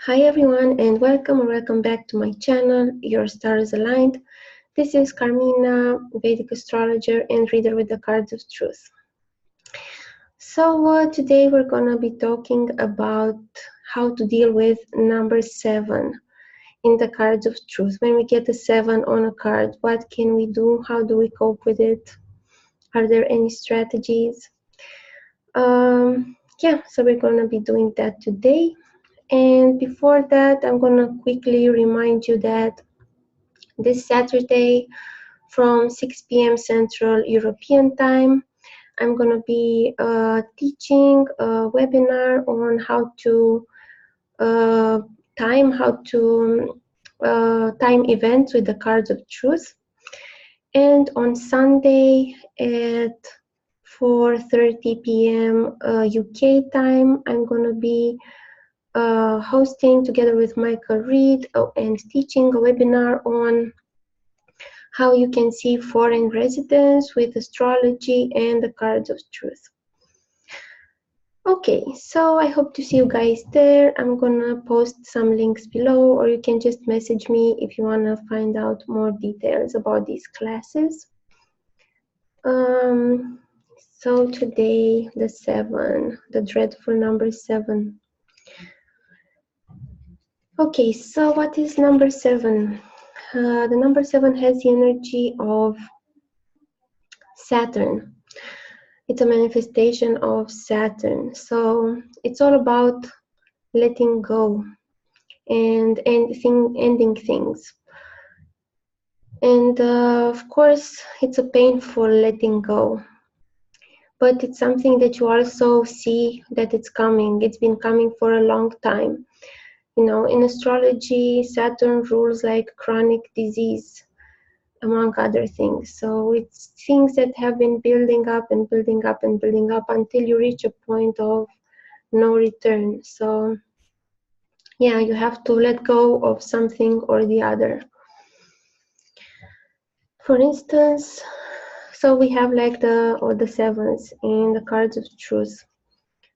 Hi everyone and welcome back to my channel, Your Stars Aligned. This is Carmina, Vedic astrologer and reader with the cards of truth. So today we're gonna be talking about how to deal with number 7 in the cards of truth. When we get a 7 on a card, what can we do? How do we cope with it? Are there any strategies? So we're gonna be doing that today. And before that, I'm going to quickly remind you that this Saturday from 6 p.m. Central European Time, I'm going to be teaching a webinar on how to time events with the cards of truth. And on Sunday at 4:30 p.m. UK time, I'm going to be hosting together with Michael Reed and teaching a webinar on how you can see foreign residents with astrology and the cards of truth. Okay, so I hope to see you guys there. I'm gonna post some links below, or you can just message me if you wanna find out more details about these classes. So today, the 7, the dreadful number 7. Okay, so what is number 7? The number 7 has the energy of Saturn. It's a manifestation of Saturn. So it's all about letting go and ending things. And of course, it's a painful letting go. But it's something that you also see that it's coming. It's been coming for a long time. You know, in astrology, Saturn rules like chronic disease, among other things. So it's things that have been building up and building up and building up until you reach a point of no return. So yeah, you have to let go of something or the other. For instance, so we have like the sevens in the cards of truth.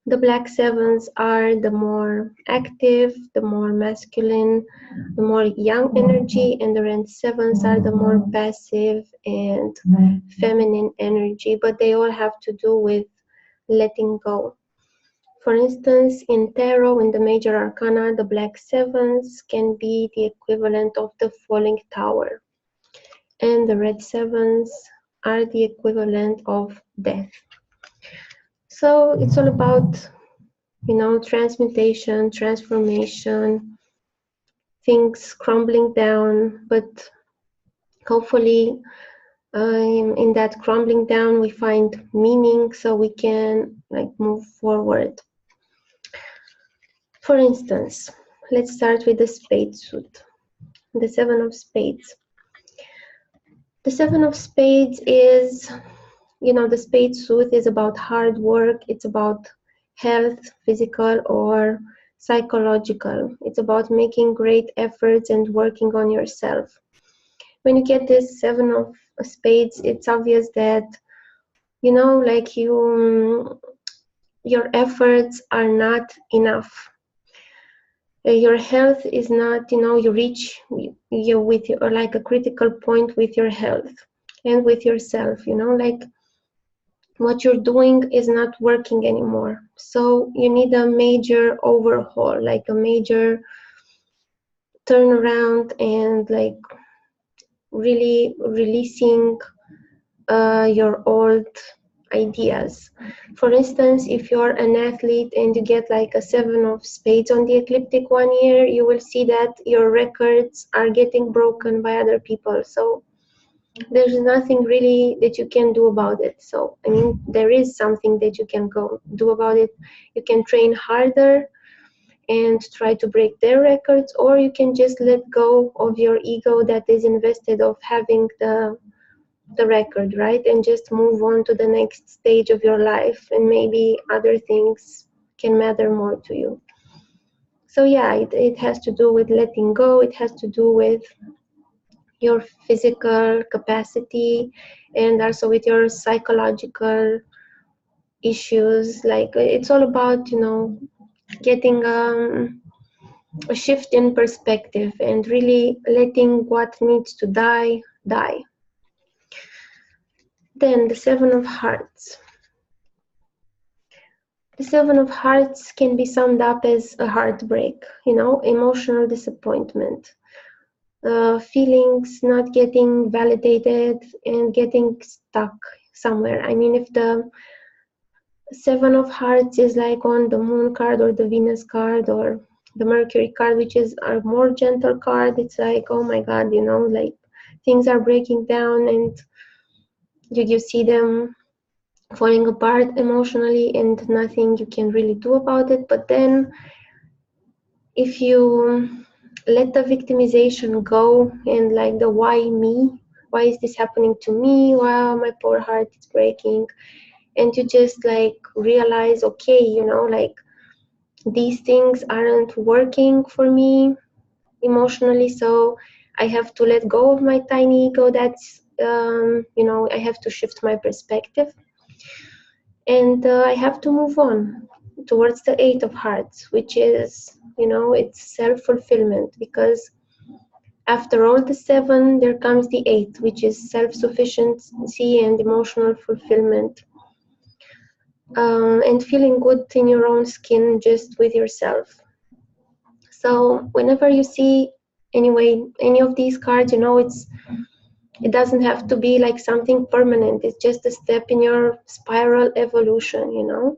The black sevens are the more active, the more masculine, the more young energy, and the red sevens are the more passive and feminine energy, but they all have to do with letting go. For instance, in tarot, in the major arcana, the black sevens can be the equivalent of the falling tower, and the red sevens are the equivalent of death. So it's all about, you know, transmutation, transformation, things crumbling down, but hopefully in that crumbling down we find meaning so we can like move forward. For instance, let's start with the spade suit, the 7 of spades. The 7 of spades is, you know, the spade suit is about hard work, it's about health, physical or psychological. It's about making great efforts and working on yourself. When you get this 7 of spades, it's obvious that, you know, like your efforts are not enough. Your health is not, you know, you reach you with your, like a critical point with your health and with yourself, you know, like what you're doing is not working anymore. So you need a major overhaul, like a major turnaround and like really releasing your old ideas. For instance, if you're an athlete and you get like a 7 of spades on the ecliptic one year, you will see that your records are getting broken by other people. So there's nothing really that you can do about it. So I mean, there is something that you can go do about it. You can train harder and try to break their records, or you can just let go of your ego that is invested of having the record, right? And just move on to the next stage of your life, and maybe other things can matter more to you. So yeah, it has to do with letting go. It has to do with your physical capacity and also with your psychological issues. Like it's all about, you know, getting a shift in perspective and really letting what needs to die, die. Then the Seven of Hearts. The Seven of Hearts can be summed up as a heartbreak, emotional disappointment, feelings not getting validated and getting stuck somewhere. I mean, if the Seven of Hearts is like on the Moon card or the Venus card or the Mercury card, which is a more gentle card, it's like, oh my God, like things are breaking down and you see them falling apart emotionally and nothing you can really do about it. But then if you let the victimization go and like the why me, why is this happening to me, wow, my poor heart is breaking, and you just like realize, okay, like these things aren't working for me emotionally, so I have to let go of my tiny ego. That's I have to shift my perspective, and I have to move on towards the Eight of Hearts, which is, it's self-fulfillment, because after all the seven, there comes the eight, which is self-sufficiency and emotional fulfillment, and feeling good in your own skin just with yourself. So whenever you see, anyway, any of these cards, it doesn't have to be like something permanent. It's just a step in your spiral evolution.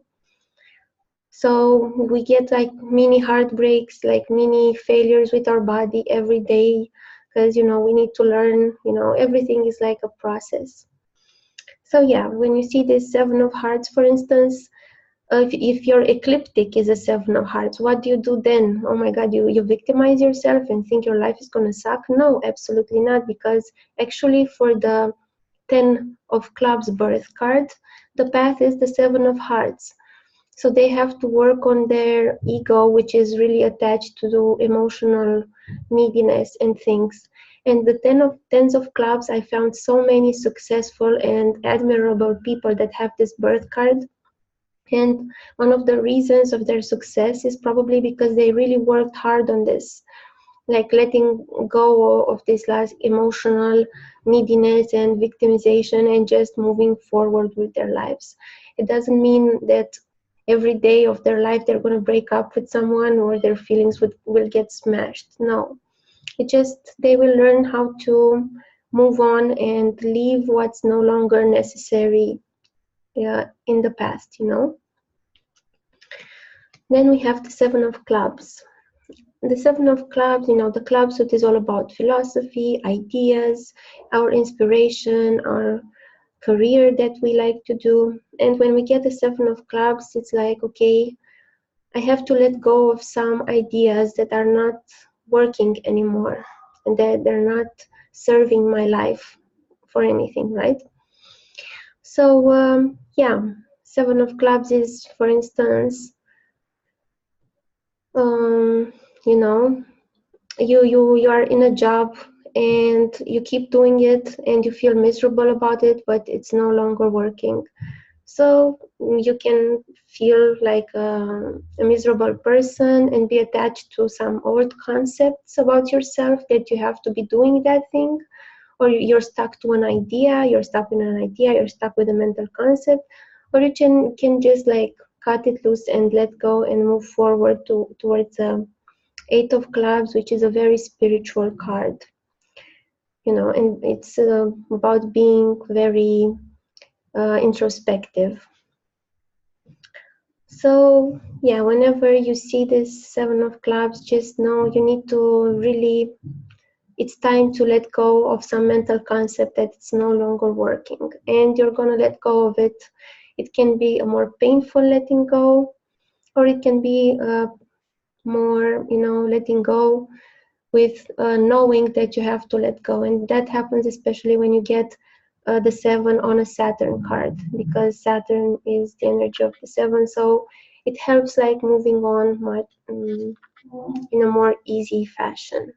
So we get like mini heartbreaks, like mini failures with our body every day, because we need to learn. Everything is like a process. So yeah, when you see this Seven of Hearts, for instance, if your ecliptic is a Seven of Hearts, what do you do then? Oh my God, you victimize yourself and think your life is gonna suck? No, absolutely not, because actually for the 10 of Clubs birth card, the path is the Seven of Hearts. So they have to work on their ego, which is really attached to the emotional neediness and things. And the tens of clubs, I found so many successful and admirable people that have this birth card. And one of the reasons of their success is probably because they really worked hard on this, like letting go of this last emotional neediness and victimization and just moving forward with their lives. It doesn't mean that every day of their life they're going to break up with someone or their feelings will get smashed. No, it just they will learn how to move on and leave what's no longer necessary in the past. Then we have the Seven of Clubs. The Seven of Clubs, the club suit is all about philosophy, ideas, our inspiration, our career that we like to do. And when we get the Seven of Clubs, it's like, okay, I have to let go of some ideas that are not working anymore and that they're not serving my life for anything, right? So, yeah, Seven of Clubs is, for instance, you know, you are in a job and you keep doing it and you feel miserable about it, but it's no longer working. So you can feel like a miserable person and be attached to some old concepts about yourself that you have to be doing that thing, or you're stuck to an idea, you're stuck in an idea, you're stuck with a mental concept, or you can just like cut it loose and let go and move forward towards Eight of Clubs, which is a very spiritual card, and it's about being very introspective. So yeah, whenever you see this Seven of Clubs, just know you need to really, it's time to let go of some mental concept that it's no longer working, and you're gonna let go of it. It can be a more painful letting go, or it can be more, letting go with knowing that you have to let go. And that happens especially when you get the seven on a Saturn card, because Saturn is the energy of the seven, so it helps like moving on much, in a more easy fashion.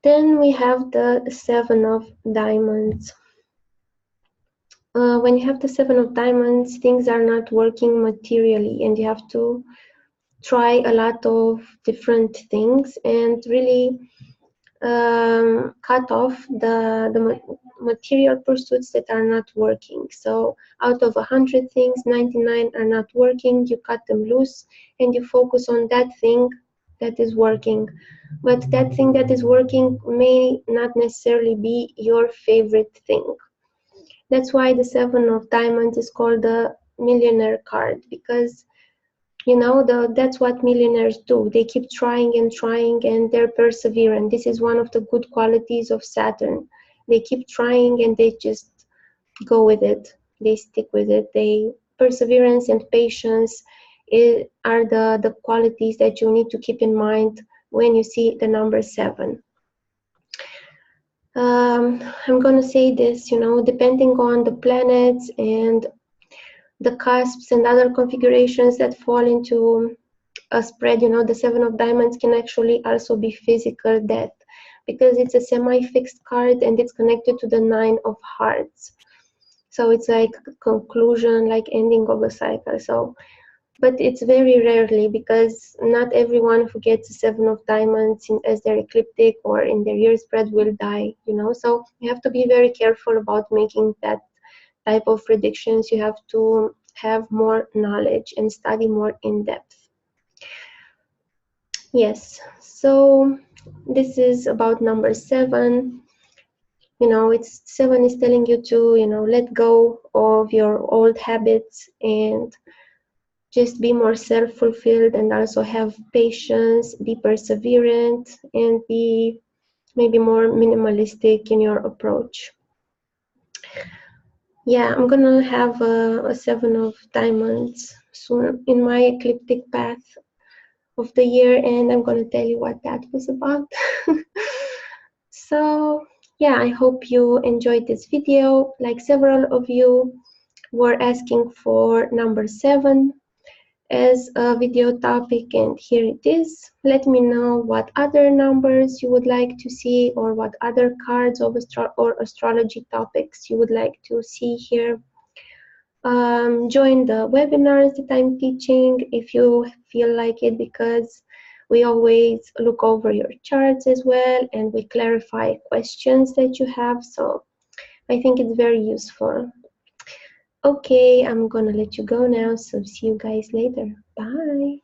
Then we have the Seven of Diamonds. When you have the Seven of Diamonds, things are not working materially, and you have to try a lot of different things and really cut off the material pursuits that are not working. So out of 100 things, 99 are not working. You cut them loose and you focus on that thing that is working. But that thing that is working may not necessarily be your favorite thing. That's why the Seven of Diamonds is called the millionaire card, because that's what millionaires do. They keep trying and trying, and they're perseverant. This is one of the good qualities of Saturn. They keep trying and they just go with it. They stick with it. Perseverance and patience are the qualities that you need to keep in mind when you see the number 7. I'm going to say this, depending on the planets and the cusps and other configurations that fall into a spread, the 7 of Diamonds can actually also be physical death, because it's a semi-fixed card and it's connected to the 9 of Hearts. So it's like a conclusion, like ending of a cycle. So, but it's very rarely, because not everyone who gets a 7 of Diamonds as their ecliptic or in their year spread will die, So you have to be very careful about making that type of predictions. You have to have more knowledge and study more in depth. Yes, so this is about number 7. It's 7 is telling you to, let go of your old habits and just be more self-fulfilled, and also have patience, be perseverant, and be maybe more minimalistic in your approach. Yeah, I'm gonna have a 7 of Diamonds soon in my ecliptic path of the year, and I'm gonna tell you what that was about. So yeah, I hope you enjoyed this video. Like several of you were asking for number 7 as a video topic, and here it is. Let me know what other numbers you would like to see, or what other cards of astrology topics you would like to see here. Join the webinars that I'm teaching if you feel like it, because we always look over your charts as well, and we clarify questions that you have. So I think it's very useful. Okay, I'm gonna let you go now, so see you guys later. Bye.